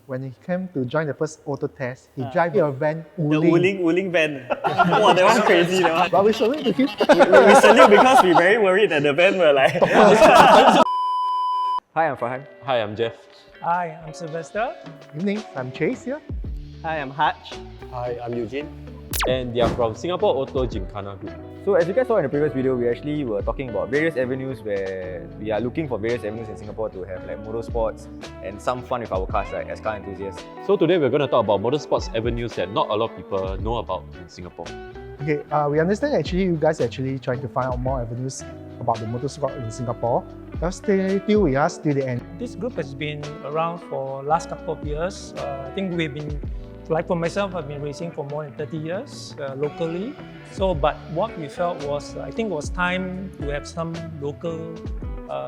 when he came to join the first auto test, he drive a van, The Wuling van. Wow, that one crazy. That one. But we salute to him. We salute because we're very worried that the van were like. Hi, I'm Farhan. Hi, I'm Jeff. Hi, I'm Sylvester. Evening, I'm Chase here. Hi, I'm Hutch. Hi, I'm Eugene. And they are from Singapore Auto Gymkhana Group. So as you guys saw in the previous video, we actually were talking about various avenues where we are looking for various avenues in Singapore to have like motorsports and some fun with our cars, right, as car enthusiasts. So today we're going to talk about motorsports avenues that not a lot of people know about in Singapore. Okay, we understand actually you guys are actually trying to find out more avenues about the motorsport in Singapore. Just stay tuned with us till the end. This group has been around for last couple of years. I think we've been, like for myself, I've been racing for more than 30 years locally. So, but what we felt was, I think it was time to have some local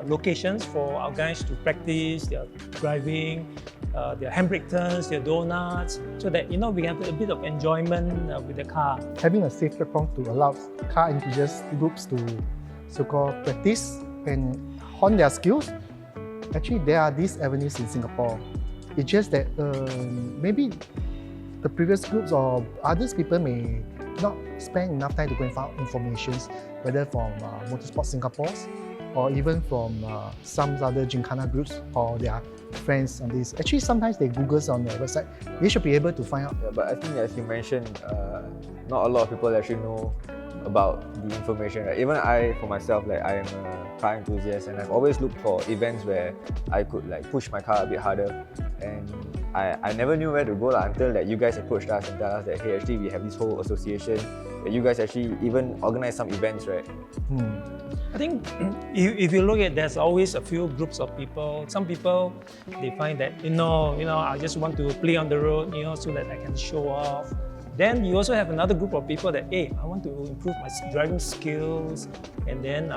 locations for our guys to practice their driving, their handbrake turns, their donuts, so that we have a bit of enjoyment with the car. Having a safe platform to allow car enthusiast groups to so-called practice and hone their skills. Actually, there are these avenues in Singapore. It's just that maybe the previous groups or others people may not spend enough time to go and find information, whether from Motorsports Singapore or even from some other Gymkhana groups or their friends on this. Actually, sometimes they Google on their website. They should be able to find out. Yeah, but I think as you mentioned, not a lot of people actually know about the information, right? Even I, for myself, like I am a car enthusiast and I've always looked for events where I could like push my car a bit harder, and I never knew where to go until that you guys approached us and tell us that hey, actually we have this whole association that you guys actually even organize some events, right? I think if you look at, there's always a few groups of people. Some people, they find that, I just want to play on the road, so that I can show off. Then you also have another group of people that, hey, I want to improve my driving skills and then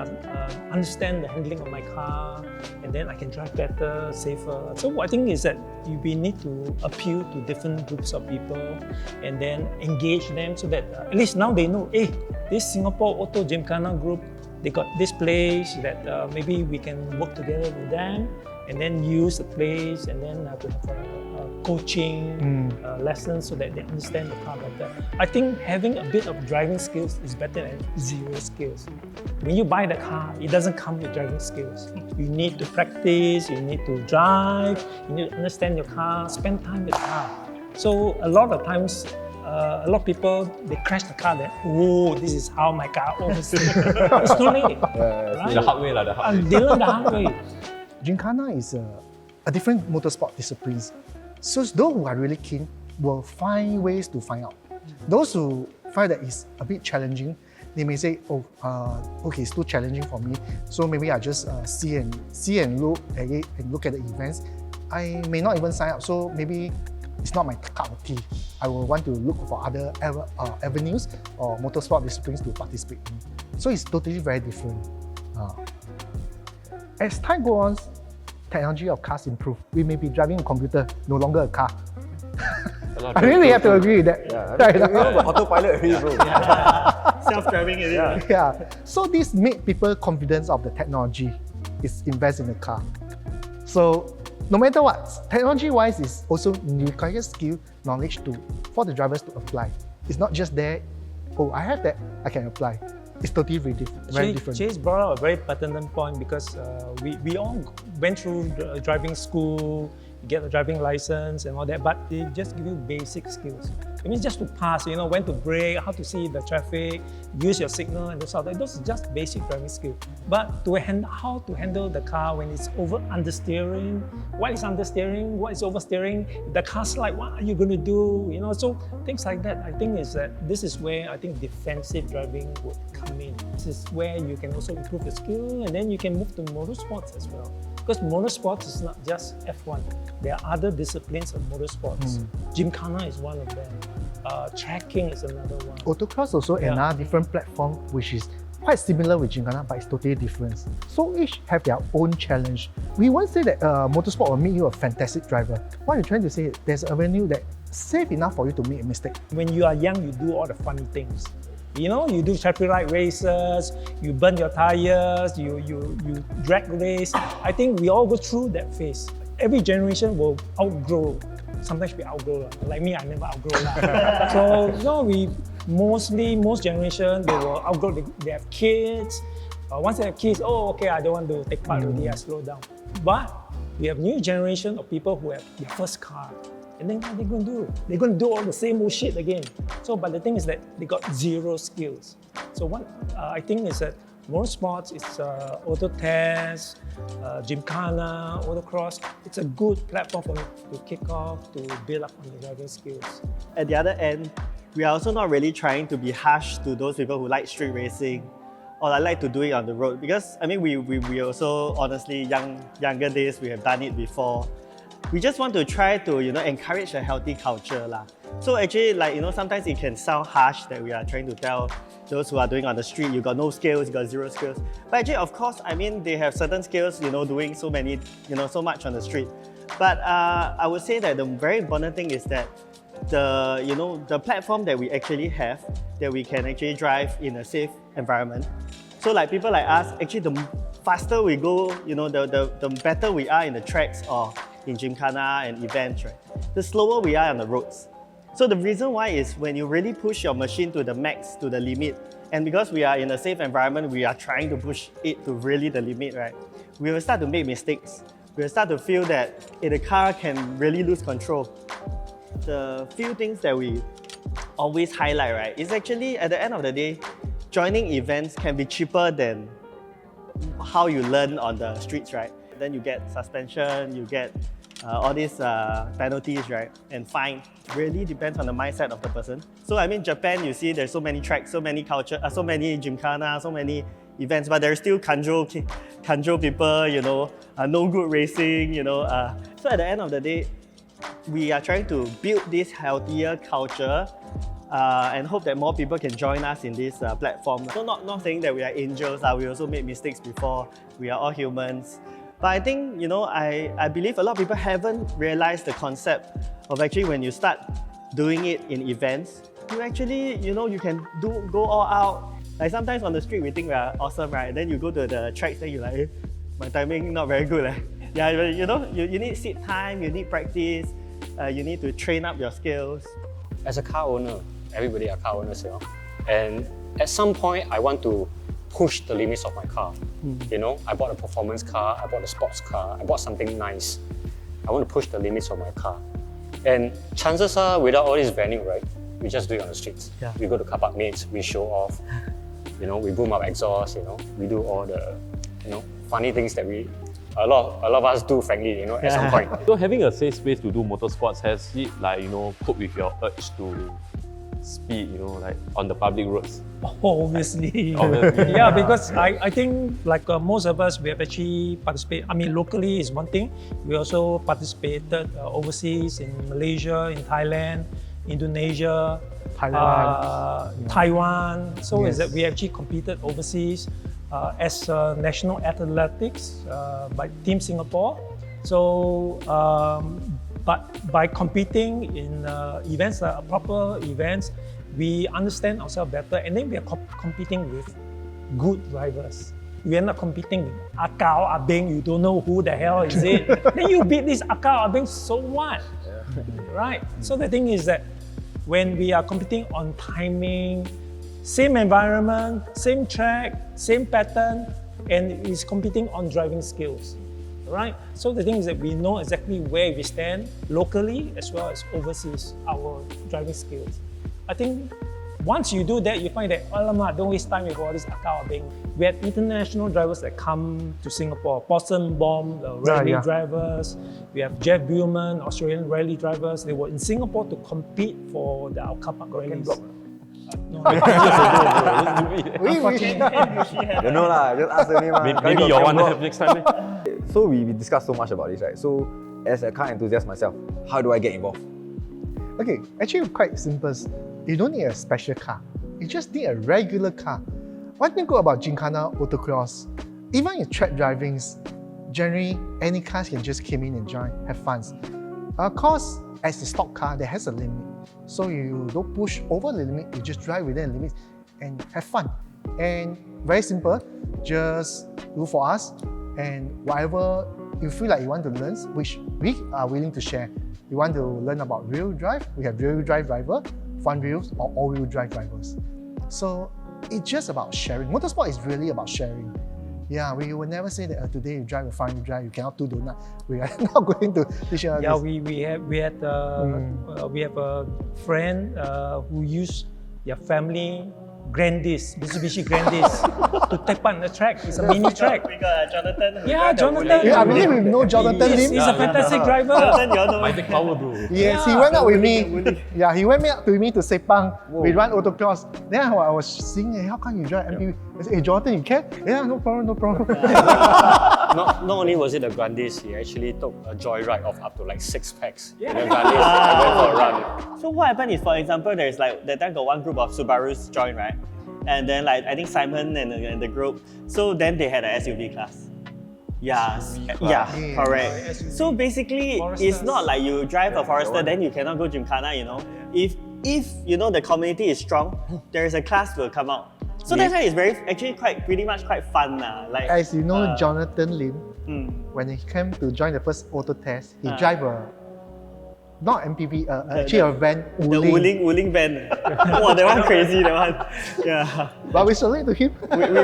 understand the handling of my car, and then I can drive better, safer. So I think is that we need to appeal to different groups of people and then engage them so that at least now they know, hey, this Singapore Auto Gymkhana Group, they got this place that maybe we can work together with them and then use the place and then to have coaching lessons so that they understand the car better. I think having a bit of driving skills is better than zero skills. When you buy the car, it doesn't come with driving skills. You need to practice, you need to drive, you need to understand your car, spend time with the car. So a lot of times, a lot of people, they crash the car then, oh, this is how my car always It's too late. Right? The hard way, the hard way. They learn the hard way. Gymkhana is a different motorsport disciplines. So those who are really keen will find ways to find out. Those who find that it's a bit challenging, they may say, okay, it's too challenging for me. So maybe I just see and look at it and look at the events. I may not even sign up. So maybe it's not my cup of tea. I will want to look for other avenues or motorsport disciplines to participate in. So it's totally very different. As time goes on, technology of cars improve. We may be driving a computer, no longer a car. I really have to agree with that. Yeah, autopilot already, bro. Self-driving, is it? Yeah. So this made people confidence of the technology is invest in the car. So no matter what, technology-wise is also requires skill, knowledge for the drivers to apply. It's not just there, oh, I have that, I can apply. It's totally very different. Chase brought up a very pertinent point because we all went through driving school, get a driving license and all that, but they just give you basic skills. I mean, just to pass, when to brake, how to see the traffic, use your signal and those are just basic driving skills. But how to handle the car when it's understeering, what is understeering, what is oversteering, the car slide, what are you going to do? So things like that. I think this is where I think defensive driving would come in. This is where you can also improve your skill, and then you can move to motorsports as well. Because motorsports is not just F1. There are other disciplines of motorsports. Gymkhana is one of them. Tracking is another one. Autocross also another different platform which is quite similar with Gymkhana, but it's totally different. So each have their own challenge. We won't say that motorsport will make you a fantastic driver. What you're trying to say is there's an avenue that safe enough for you to make a mistake. When you are young, you do all the funny things. You do traffic light races, you burn your tires, you drag race. I think we all go through that phase. Every generation will outgrow sometimes we outgrow. Like me, I never outgrow. So most generation, they will outgrow, they have kids. Once they have kids, okay, I don't want to take part already, I slow down. But we have new generation of people who have their first car. And then what are they going to do? They're going to do all the same old shit again. So, but the thing is that they got zero skills. So what I think is that Motorsports is auto test, Gymkhana, autocross. It's a good platform for me to kick off, to build up on the driving skills. At the other end, we are also not really trying to be harsh to those people who like street racing or like to do it on the road, because I mean we also honestly younger days we have done it before. We just want to try to encourage a healthy culture lah. So actually sometimes it can sound harsh that we are trying to tell those who are doing on the street, you got no skills, you got zero skills. But actually, of course, I mean they have certain skills, doing so many, so much on the street. But I would say that the very important thing is that the platform that we actually have, that we can actually drive in a safe environment. So like people like us, actually the faster we go, the better we are in the tracks or in Gymkhana and events, right? The slower we are on the roads. So the reason why is when you really push your machine to the max, to the limit, and because we are in a safe environment, we are trying to push it to really the limit, right? We will start to make mistakes. We will start to feel that the car can really lose control. The few things that we always highlight, right, is actually at the end of the day, joining events can be cheaper than how you learn on the streets, right? Then you get suspension, you get all these penalties, right, and fine. Really depends on the mindset of the person. So I mean, Japan, you see there's so many tracks, so many culture, so many Gymkhana, so many events, but there's still kanjo people, no good racing, So at the end of the day, we are trying to build this healthier culture and hope that more people can join us in this platform. So not saying that we are angels, we also made mistakes before. We are all humans. But I think, I believe a lot of people haven't realized the concept of actually when you start doing it in events, you actually, you can go all out. Like sometimes on the street we think we are awesome, right? Then you go to the tracks, then you're like, my timing not very good. Yeah, but you need seat time, you need practice, you need to train up your skills. As a car owner, everybody are car owners, and at some point I want to push the limits of my car. I bought a performance car, I bought a sports car, I bought something nice. I want to push the limits of my car. And chances are, without all this venue, right, we just do it on the streets. Yeah. We go to car park mates, we show off, we boom up exhaust, we do all the, funny things that a lot of us do, frankly, at some point. So having a safe space to do motorsports, has it cope with your urge to speed, on the public roads? Obviously. Yeah, because I think like most of us, we have actually participated. I mean, locally is one thing. We also participated overseas in Malaysia, in Thailand, Indonesia, Taiwan. So is that we actually competed overseas as national athletics by Team Singapore. So, but by competing in events, proper events, we understand ourselves better, and then we are competing with good drivers. We are not competing with Akao Abeng, you don't know who the hell is it. Then you beat this Akao Abeng, so what? Right? So the thing is that when we are competing on timing, same environment, same track, same pattern, and is competing on driving skills. Right? So the thing is that we know exactly where we stand locally as well as overseas, our driving skills. I think once you do that, you find that, alamak, don't waste time with all this Akao Abeng. We had international drivers that come to Singapore, Possum Bomb, the rally drivers. We have Jeff Buellman, Australian rally drivers. They were in Singapore to compete for the car park rallies. No. Don't know lah, just ask the name. Maybe your one have next time. So we discussed so much about this, right? So as a car enthusiast myself, how do I get involved? Okay, actually quite simple. You don't need a special car. You just need a regular car. One thing good about Gymkhana Autocross, even in track drivings, generally any cars can just come in and join, have fun. Of course, as a stock car, there has a limit. So you don't push over the limit, you just drive within the limit and have fun. And very simple, just look for us, and whatever you feel like you want to learn, which we are willing to share. You want to learn about rear drive, we have rear drive driver, front wheels, or all-wheel drive drivers. So it's just about sharing. Motorsport is really about sharing. Yeah, we will never say that today you drive a front wheel drive, you cannot do donut. We are not going to teach you. Yeah, we have a friend who used their family Grandis, Mitsubishi Grandis, to take part in the track. It's a mini track. We got Jonathan. Yeah, Jonathan. Yeah, I believe we know Jonathan Lim. He's a fantastic driver. Jonathan, you all know. My big power, bro. Yes, he went out with me. Yeah, he went out with me to Sepang. We run autocross. Then I was seeing, hey, how come you drive MPV? I said, hey, Jonathan, you can? Yeah, no problem, no problem. Not only was it a Grandis, he actually took a joyride of up to like 6 packs. Yeah. In a Grandis, and went for a run. So what happened is, for example, there's like that time got one group of Subarus joined, right? And then like I think Simon and the group. So then they had an SUV class. Yeah, correct. So basically, it's not like you drive a Forester, then you cannot go Gymkhana. You know, if you know the community is strong, there is a class will come out. So that's why it's pretty much quite fun like. As you know, Jonathan Lim, when he came to join the first auto test, he drive not MPV, actually a van. The Wuling van. Wow, that one crazy, that one. Yeah. But we salute to him.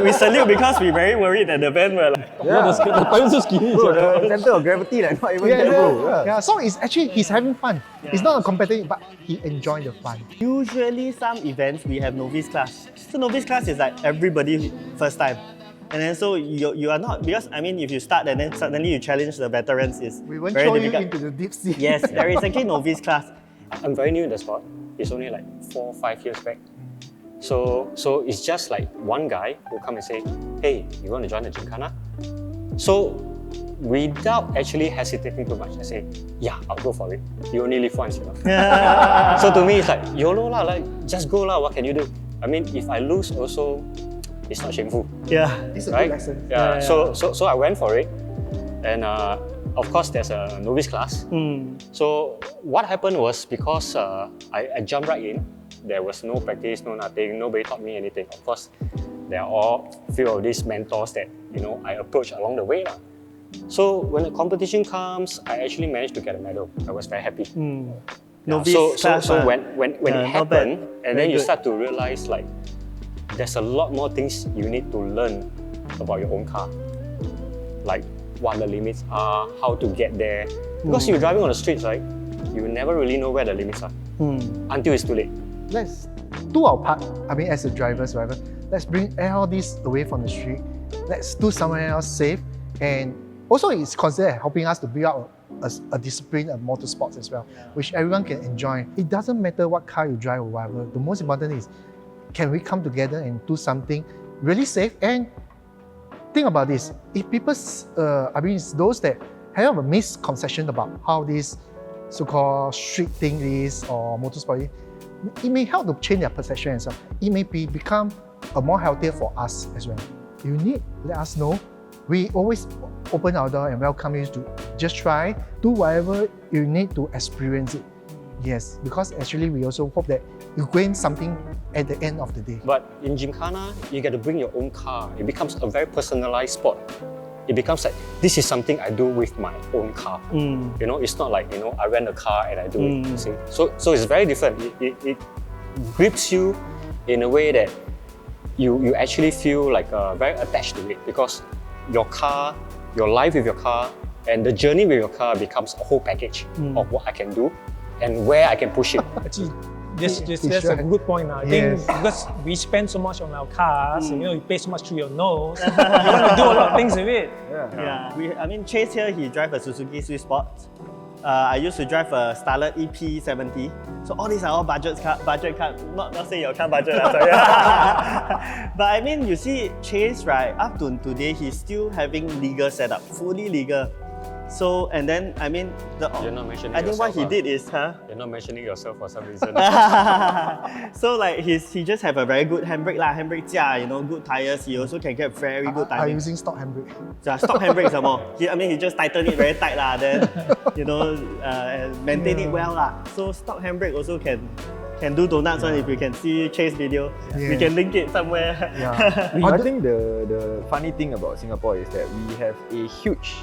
We salute because we very worried that the van were like. Yeah, The tires so skinny. bro, the center of gravity like not even there, bro. Yeah, so it's actually, he's having fun. It's not a competitive, but he enjoyed the fun. Usually some events we have novice class. So novice class is like everybody first time. And then so you are not, because I mean if you start and then suddenly you challenge the veterans, is We won't very throw you difficult. into the deep sea. Yes, there is actually novice class. I'm very new in the sport. It's only like 4 or 5 years back. So it's just like one guy who come and say, hey, you want to join the Gymkhana? So without actually hesitating too much, I say, yeah, I'll go for it. You only live once, you know. So to me, it's like, YOLO lah, like, just go lah, what can you do? I mean, if I lose also, it's not shameful, Yeah. It's a right? good lesson. Yeah. So I went for it. And of course, there's a novice class. So what happened was, because I jumped right in, there was no practice, no nothing, nobody taught me anything. Of course, there are all few of these mentors that I approach along the way. So when the competition comes, I actually managed to get a medal. I was very happy. Novice class, so when it not happened, bad. and Very then you good. start to realize like there's a lot more things you need to learn about your own car. Like what the limits are, how to get there. Because you're driving on the streets, right? You never really know where the limits are until it's too late. Let's do our part. I mean, as a drivers, whatever. Let's bring all this away from the street. Let's do somewhere else safe. And also, it's considered helping us to build out a discipline of motorsports as well, which everyone can enjoy. It doesn't matter what car you drive or whatever. The most important is, can we come together and do something really safe? And think about this. If people, I mean, it's those that have a misconception about how this so-called street thing is or motorsport, it may help to change their perception as well. It may become a more healthier for us as well. You need let us know. We always open our door and welcome you to just try, do whatever you need to experience it. Yes, because actually we also hope that you gain something at the end of the day. But in Gymkhana, you get to bring your own car. It becomes a very personalized sport. It becomes like, this is something I do with my own car. It's not like, I rent a car and I do it. You see? So it's very different. It grips you in a way that you actually feel like very attached to it, because your car, your life with your car, and the journey with your car becomes a whole package of what I can do and where I can push it. Actually, that's a good point. I think because we spend so much on our cars, you pay so much through your nose, you want to do a lot of things with it. I mean, Chase here, he drives a Suzuki Swiss Sport. I used to drive a Starlet EP70. So all these are all budget car. Not say your car budget. Sorry. But I mean, you see, Chase, right? Up to today, he's still having legal setup, fully legal. So, and then, I mean, You're not mentioning I think what he yourself, did is, You're not mentioning yourself for some reason. so like he just have a very good handbrake handbrake jia, good tires. He also can get very good I'm timing. using stock handbrake. Stock handbrake some more. He just tighten it very tight then maintain it well So stock handbrake also can do donuts one. If you can see Chase video, we can link it somewhere. I think the funny thing about Singapore is that we have a huge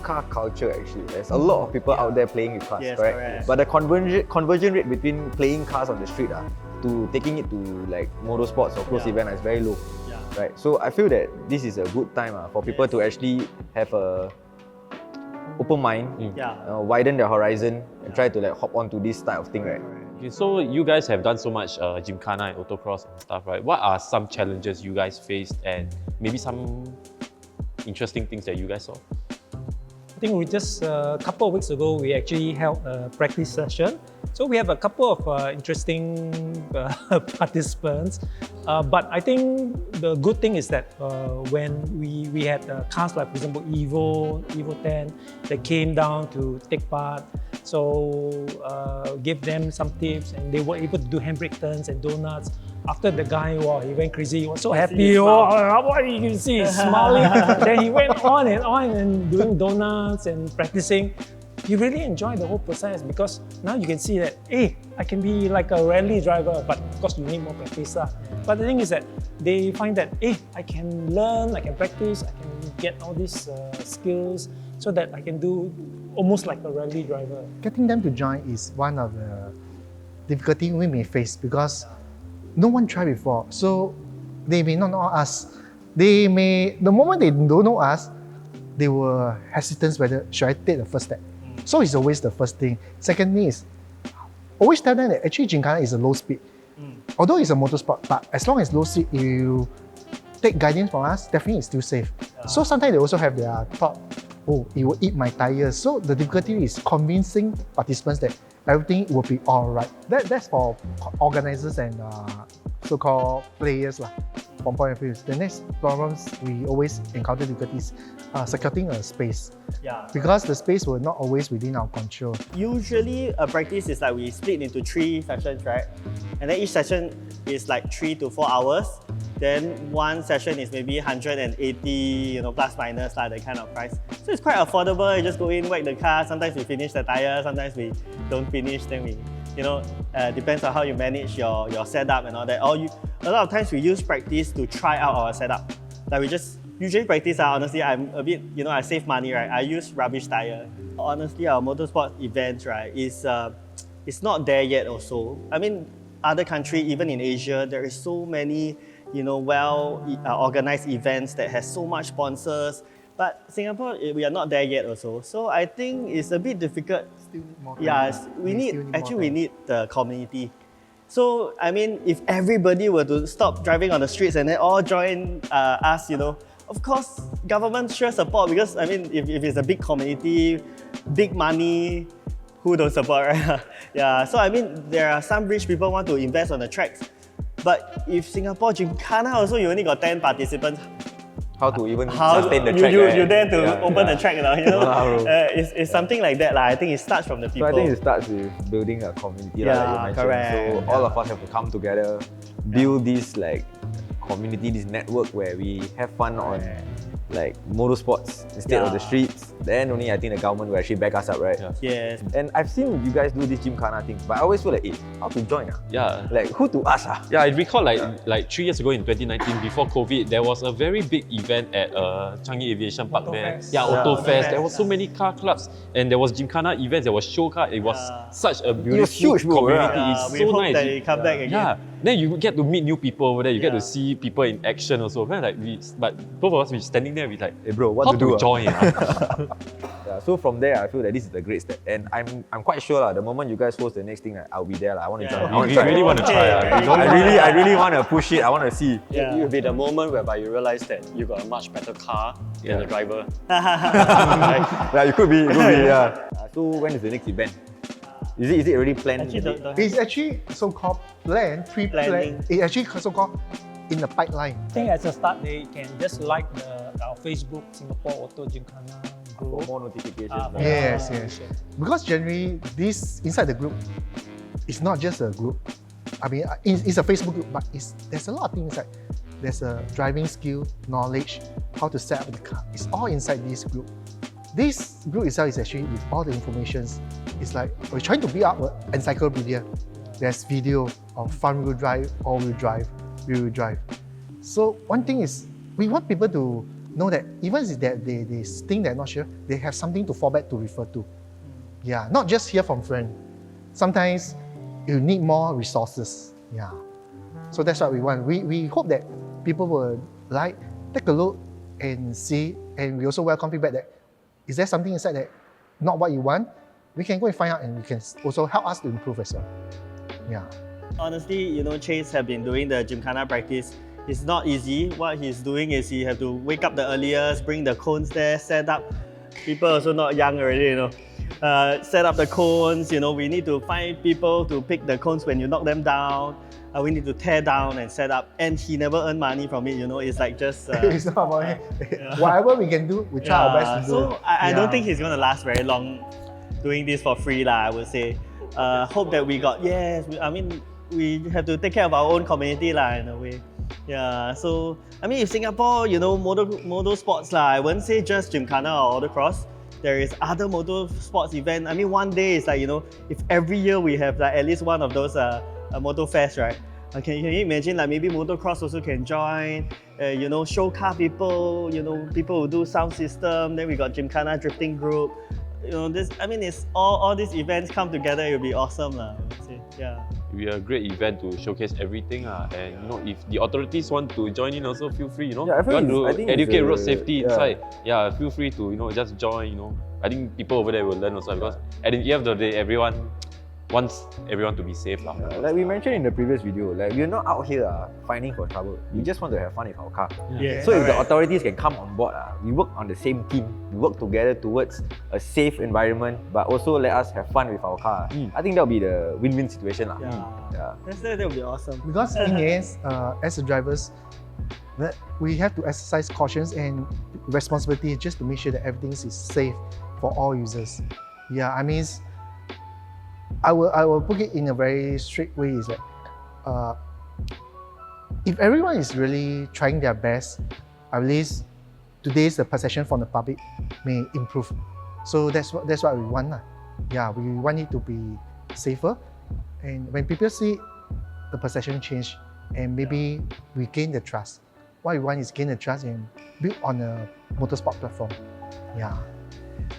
car culture actually. There's a lot of people out there playing with cars, Yes, correct? correct. But the conversion rate between playing cars on the street to taking it to like motorsports or close event is very low. Yeah. Right? So I feel that this is a good time for people to actually have a open mind, Yeah. widen their horizon and try to like hop onto this type of thing, right? Okay, so you guys have done so much gymkhana and autocross and stuff, right? What are some challenges you guys faced and maybe some interesting things that you guys saw? I think we just a couple of weeks ago we actually held a practice session. So we have a couple of interesting participants. But I think the good thing is that when we had cars like, for example, Evo 10, they came down to take part. So give them some tips, and they were able to do handbrake turns and donuts. After the guy, wow, he went crazy. He was so happy. What you can see, he's smiling. Then he went on and doing donuts and practicing. He really enjoyed the whole process because now you can see that, hey, I can be like a rally driver, but of course you need more practice. But the thing is that they find that, hey, I can learn, I can practice, I can get all these skills so that I can do almost like a rally driver. Getting them to join is one of the difficulties we may face because no one tried before. So they may not know us. The moment they don't know us, they were hesitant whether should I take the first step. So it's always the first thing. Second thing is, always tell them that actually Gymkhana is a low speed. Although it's a motorsport, but as long as low speed, you take guidance from us, definitely it's still safe. So sometimes they also have their thought, oh, it will eat my tires. So the difficulty is convincing participants that everything will be all right. That's for organizers and so-called players from point of view. The next problems we always encounter difficulties securing a space. Yeah. Because the space will not always within our control. Usually a practice is like we split into 3 sessions, right? And then each session is like 3 to 4 hours. Then one session is maybe 180, plus minus that kind of price. So it's quite affordable. You just go in, whack the car. Sometimes we finish the tire, sometimes we don't finish. Then we, depends on how you manage your setup and all that. A lot of times we use practice to try out our setup. Like we just usually practice. Honestly, I'm a bit, I save money, right? I use rubbish tire. Honestly, our motorsport events, right, it's not there yet. Also, I mean, other country, even in Asia, there is so many. Organized events that has so much sponsors. But Singapore, we are not there yet also. So I think it's a bit difficult. Still need more time. Yeah, we need the community. So, I mean, if everybody were to stop driving on the streets and then all join us, of course, government sure support because, I mean, if it's a big community, big money, who don't support, right? Yeah, so I mean, there are some rich people want to invest on the tracks. But if Singapore Gymkhana also, you only got 10 participants. How to even sustain the track, you dare to open the track, it's something like that. I think it starts from the people. So I think it starts with building a community, like you mentioned. Correct. So all of us have to come together, build this community, this network where we have fun on motorsports instead of the streets. Then only I think the government will actually back us up, right? Yes. And I've seen you guys do this Gymkhana thing, but I always feel like, how to join? Yeah. Like who to ask? Yeah, I recall like 3 years ago in 2019, before COVID, there was a very big event at Changi Aviation Park there. Fest. Yeah, Auto Auto Fest. Fest. There was so many car clubs and there was Gymkhana events, there was show car. It was such a beautiful huge, bro. community. Yeah, It's we so hope nice. that it come back again. Yeah. Then you get to meet new people over there. You get Yeah. to see people in action also. But both of us we standing there, we like, Hey bro, what how to do? join? Yeah, so from there, I feel that this is a great step, and I'm quite sure the moment you guys host the next thing, I'll be there. I want to join. I want We to try. really want to try. I really want to push it. I want to see. Yeah. It will be the moment whereby you realize that you got a much better car than the driver. Yeah, it could be. Yeah. So when is the next event? Is it already planned? Actually, don't It's actually so-called pre-planned. Planning. It's actually so-called in the pipeline. I think as a start, they can just like our Facebook, Singapore Auto Gymkhana For Group. more notifications. For Yes, more yes. information. Because generally, this inside the group, it's not just a group. I mean, it's a Facebook group, but there's a lot of things inside. There's a driving skill, knowledge, how to set up the car. It's all inside this group. This group itself is actually with all the informations. It's like we're trying to build up an encyclopedia. There's video of front-wheel drive, all-wheel drive, rear-wheel drive. So one thing is, we want people to know that even if they think they're not sure, they have something to fall back to refer to. Yeah, not just hear from friends. Sometimes you need more resources. Yeah. So that's what we want. We hope that people will take a look and see, and we also welcome feedback that is there something inside that not what you want, we can go and find out, and you can also help us to improve as well. Yeah. Honestly, Chase have been doing the Gymkhana practice. It's not easy. What he's doing is he have to wake up the earliest, bring the cones there, set up. People also not young already, set up the cones. We need to find people to pick the cones when you knock them down. We need to tear down and set up. And he never earn money from it. It's like just. It's not about it. Whatever we can do, we try our best to do. So I don't think he's gonna last very long doing this for free, I would say. Hope that we have to take care of our own community, in a way. Yeah, so if Singapore, motorsports, I wouldn't say just Gymkhana or autocross. There is other motorsports event. One day is like, if every year we have like at least one of those motor fest, right? Can you imagine like maybe motocross also can join? Show car people. People who do sound system. Then we got Gymkhana drifting group. It's all these events come together. It'll be awesome, I would say. Yeah. It'll be a great event to showcase everything, and if the authorities want to join in, also feel free. Yeah, I you want to think educate road safety inside. Yeah, feel free to just join. I think people over there will learn also, because at the end of the day, everyone wants everyone to be safe, lah. Like we mentioned in the previous video, like we're not out here finding for trouble. We just want to have fun with our car. Yeah. So if the authorities can come on board, we work on the same team. We work together towards a safe environment, but also let us have fun with our car. I think that'll be the win-win situation, lah. That would be awesome. Because in the end, as the drivers, we have to exercise cautions and responsibility just to make sure that everything is safe for all users. Yeah, I will put it in a very strict way, is that if everyone is really trying their best, at least today's the perception from the public may improve. So that's what we want. Yeah, we want it to be safer, and when people see the perception change, and maybe we gain the trust. What we want is gain the trust and build on a motorsport platform. Yeah.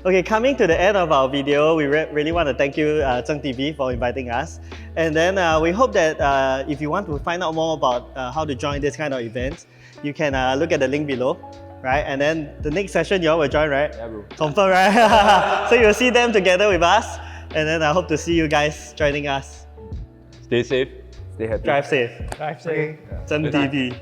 Okay, coming to the end of our video, we really want to thank you, ZHNGTV, for inviting us. And then we hope that if you want to find out more about how to join this kind of events, you can look at the link below, right? And then the next session you all will join, right? Yeah, bro. Confirm, right? So you'll see them together with us. And then I hope to see you guys joining us. Stay safe. Stay happy. Drive safe. Drive safe. ZHNGTV.